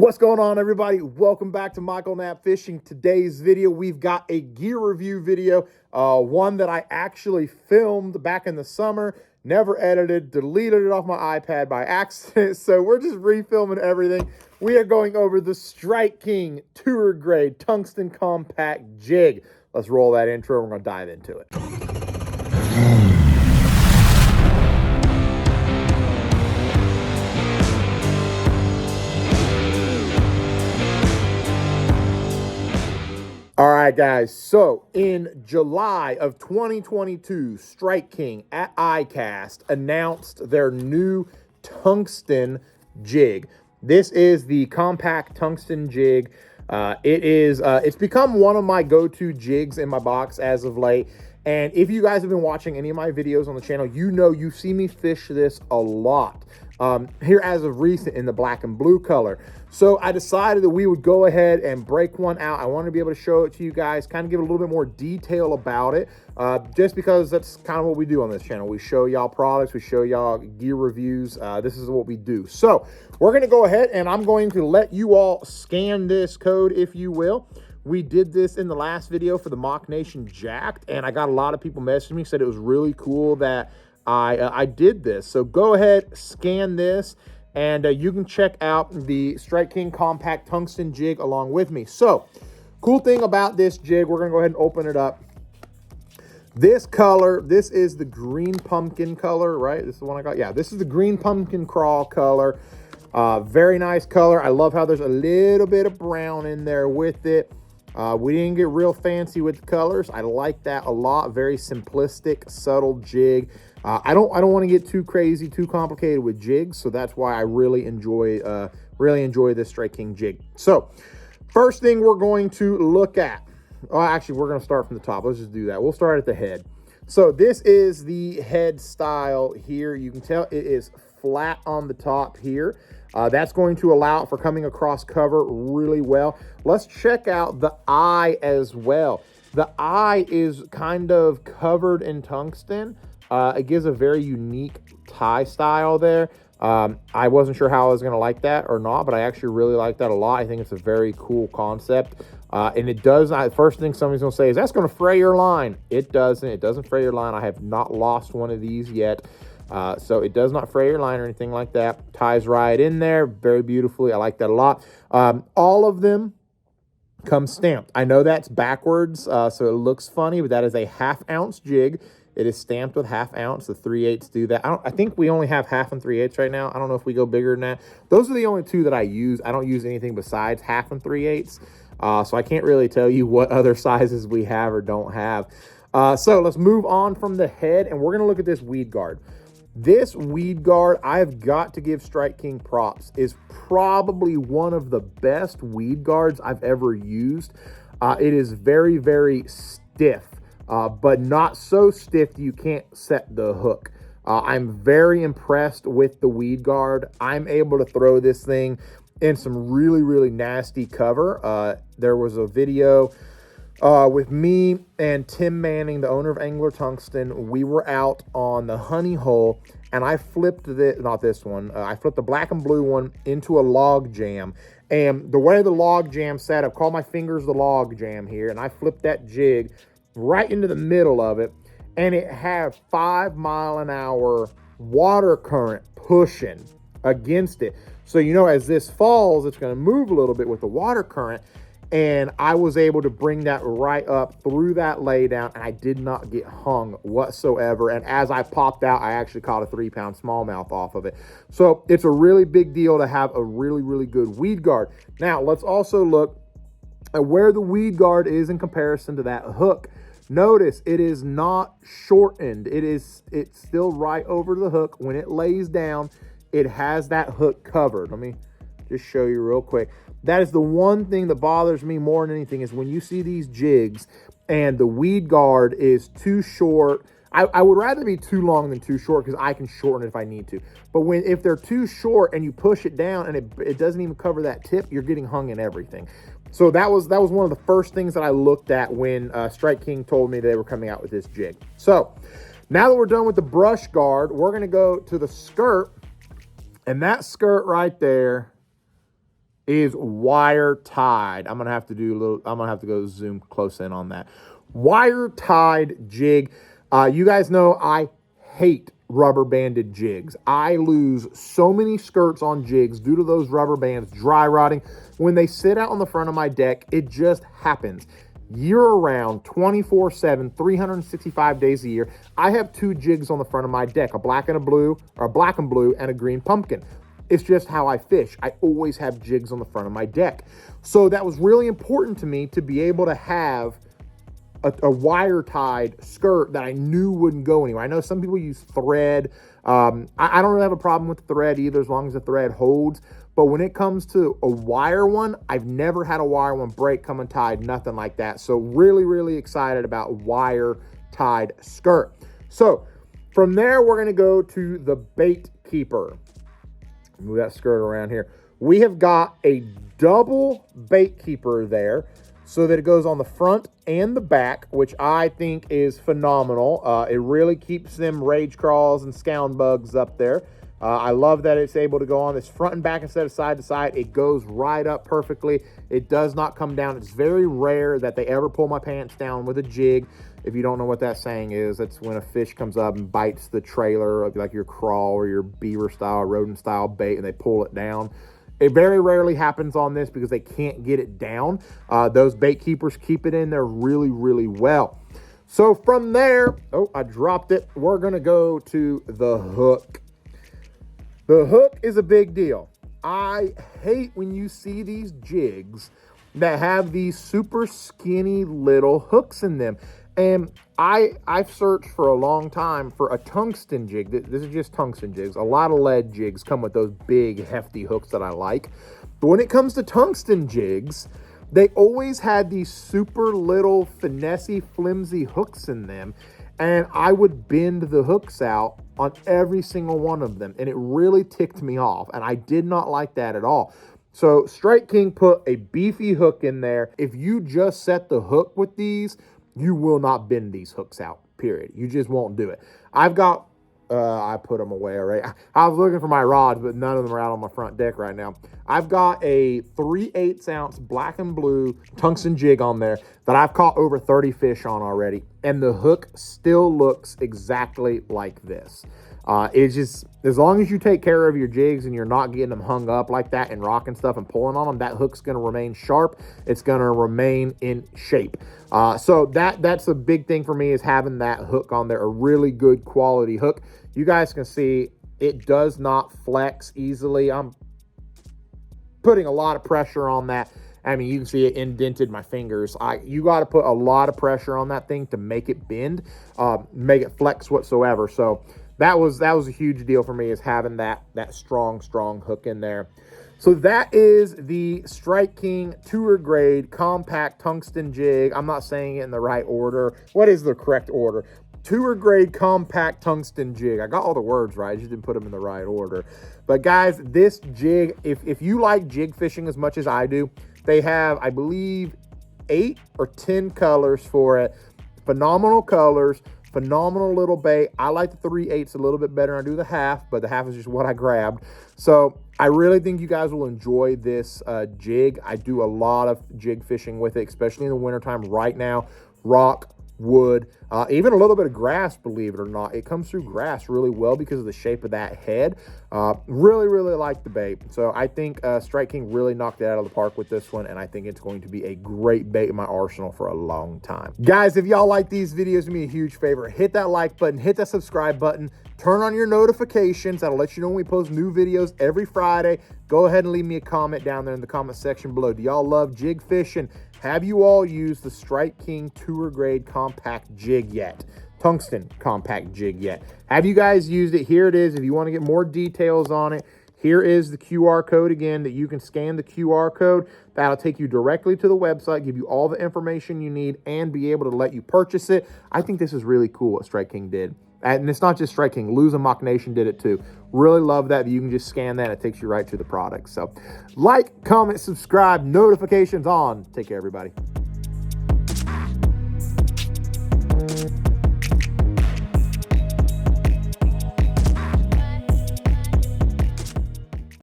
What's going on, everybody? Welcome back to Michael Knapp Fishing. Today's video, we've got a gear review video, one that I actually filmed back in the summer, never edited, deleted it off my iPad by accident, so we're just refilming everything. We are going over the Strike King Tour Grade Tungsten Compact Jig. Let's roll that intro. We're going to dive into it. All right, guys, so in July of 2022, Strike King at iCast announced their new tungsten jig. This is the compact tungsten jig. It's become one of my go-to jigs in my box as of late. And if you guys have been watching any of my videos on the channel, you know you see me fish this a lot. Here as of recent in the black and blue color. So I decided that we would go ahead and break one out. I want to be able to show it to you guys, kind of give a little bit more detail about it, just because that's kind of what we do on this channel. We show y'all products, we show y'all gear reviews. This is what we do. So we're going to go ahead and I'm going to let you all scan this code, if you will. We did this in the last video for the Mock Nation Jacked, and I got a lot of people messaging me, said it was really cool that I did this. So go ahead, scan this, and you can check out the Strike King Compact Tungsten Jig along with me. So, cool thing about this jig, we're going to go ahead and open it up. This color, this is the green pumpkin color, right? This is the one I got. Yeah, this is the green pumpkin crawl color. Very nice color. I love how there's a little bit of brown in there with it. We didn't get real fancy with the colors. I like that a lot. Very simplistic, subtle jig. I don't want to get too crazy, too complicated with jigs, so that's why I really enjoy this Strike King jig. So, first thing we're going to look at. Well, actually, we're going to start from the top. Let's just do that. We'll start at the head. So this is the head style here. You can tell it is flat on the top here. That's going to allow it for coming across cover really well. Let's check out the eye as well. The eye is kind of covered in tungsten. It gives a very unique tie style there. I wasn't sure how I was going to like that or not, but I actually really like that a lot. I think it's a very cool concept. And it does not, first thing somebody's going to say is, that's going to fray your line. It doesn't. It doesn't fray your line. I have not lost one of these yet. So it does not fray your line or anything like that. Ties right in there very beautifully. I like that a lot. All of them come stamped. I know that's backwards, so it looks funny, but that is a 1/2 ounce jig. It is stamped with 1/2 ounce. The 3/8 do that. I think we only have 1/2 and 3/8 right now. I don't know if we go bigger than that. Those are the only two that I use. I don't use anything besides 1/2 and 3/8. So I can't really tell you what other sizes we have or don't have. So let's move on from the head, and we're going to look at this weed guard. This weed guard, I've got to give Strike King props, is probably one of the best weed guards I've ever used. It is very, very stiff, but not so stiff you can't set the hook. I'm very impressed with the weed guard. I'm able to throw this thing in some really, really nasty cover. There was a video with me and Tim Manning, the owner of Angler Tungsten. We were out on the honey hole, and I flipped I flipped the black and blue one into a log jam. And the way the log jam set up, call my fingers the log jam here, and I flipped that jig right into the middle of it, and it had 5-mile-an-hour water current pushing against it. So, you know, as this falls, it's going to move a little bit with the water current. And I was able to bring that right up through that laydown, and I did not get hung whatsoever. And as I popped out, I actually caught a 3-pound smallmouth off of it. So it's a really big deal to have a really, really good weed guard. Now, let's also look at where the weed guard is in comparison to that hook. Notice it is not shortened. It's still right over the hook. When it lays down, it has that hook covered. Let me just show you real quick. That is the one thing that bothers me more than anything, is when you see these jigs and the weed guard is too short. I would rather be too long than too short, because I can shorten it if I need to. But if they're too short and you push it down and it doesn't even cover that tip, you're getting hung in everything. So that was one of the first things that I looked at when Strike King told me they were coming out with this jig. So now that we're done with the brush guard, we're going to go to the skirt. And that skirt right there is wire tied. I'm gonna have to go zoom close in on that. Wire tied jig. You guys know I hate rubber banded jigs. I lose so many skirts on jigs due to those rubber bands dry rotting. When they sit out on the front of my deck, it just happens. Year round, 24/7, 365 days a year. I have 2 jigs on the front of my deck, a black and blue, and a green pumpkin. It's just how I fish. I always have jigs on the front of my deck. So that was really important to me to be able to have a wire-tied skirt that I knew wouldn't go anywhere. I know some people use thread. I don't really have a problem with the thread either, as long as the thread holds. But when it comes to a wire one, I've never had a wire one break, come untied, nothing like that. So really, really excited about wire-tied skirt. So from there, we're gonna go to the bait keeper. Move that skirt around here. We have got a double bait keeper there so that it goes on the front and the back, which I think is phenomenal. It really keeps them rage crawls and scound bugs up there. I love that it's able to go on this front and back instead of side to side. It goes right up perfectly. It does not come down. It's very rare that they ever pull my pants down with a jig. If you don't know what that saying is, that's when a fish comes up and bites the trailer of like your crawl or your beaver style, rodent style bait, and they pull it down. It very rarely happens on this because they can't get it down. Those bait keepers keep it in there really, really well. So from there, oh, I dropped it. We're gonna go to the hook. The hook is a big deal. I hate when you see these jigs that have these super skinny little hooks in them. And I've searched for a long time for a tungsten jig. This is just tungsten jigs. A lot of lead jigs come with those big, hefty hooks that I like. But when it comes to tungsten jigs, they always had these super little, finessey, flimsy hooks in them. And I would bend the hooks out on every single one of them. And it really ticked me off. And I did not like that at all. So Strike King put a beefy hook in there. If you just set the hook with these, you will not bend these hooks out, period. You just won't do it. I've got, I put them away already. I was looking for my rods, but none of them are out on my front deck right now. I've got a 3/8 ounce black and blue tungsten jig on there that I've caught over 30 fish on already. And the hook still looks exactly like this. It's just, as long as you take care of your jigs and you're not getting them hung up like that and rocking stuff and pulling on them, that hook's going to remain sharp. It's going to remain in shape. So that's a big thing for me, is having that hook on there, a really good quality hook. You guys can see it does not flex easily. I'm putting a lot of pressure on that. I mean, you can see it indented my fingers. You got to put a lot of pressure on that thing to make it bend, make it flex whatsoever. So that was a huge deal for me, is having that strong hook in there. So that is the Strike King tour grade compact tungsten jig. I'm not saying it in the right order. What is the correct order? Tour grade compact tungsten jig. I got all the words right, I just didn't put them in the right order. But guys, this jig, if you like jig fishing as much as I do, they have, I believe, 8 or 10 colors for it. Phenomenal colors. Phenomenal little bait. I like the 3/8 a little bit better than I do the half, but the half is just what I grabbed. So I really think you guys will enjoy this jig. I do a lot of jig fishing with it, especially in the wintertime right now. Rock, wood, even a little bit of grass, believe it or not. It comes through grass really well because of the shape of that head. Really, really like the bait. So I think Strike King really knocked it out of the park with this one, and I think it's going to be a great bait in my arsenal for a long time. Guys, if y'all like these videos, do me a huge favor. Hit that like button, hit that subscribe button, turn on your notifications. That'll let you know when we post new videos every Friday. Go ahead and leave me a comment down there in the comment section below. Do y'all love jig fishing? Have you all used the Strike King tour grade compact jig yet? Tungsten compact jig yet? Have you guys used it? Here it is. If you want to get more details on it, here is the QR code again, that you can scan the QR code. That'll take you directly to the website, give you all the information you need, and be able to let you purchase it. I think this is really cool what Strike King did. And it's not just Strike King. Lose and Mock Nation did it too. Really love that. You can just scan that. It takes you right to the product. So like, comment, subscribe, notifications on. Take care, everybody.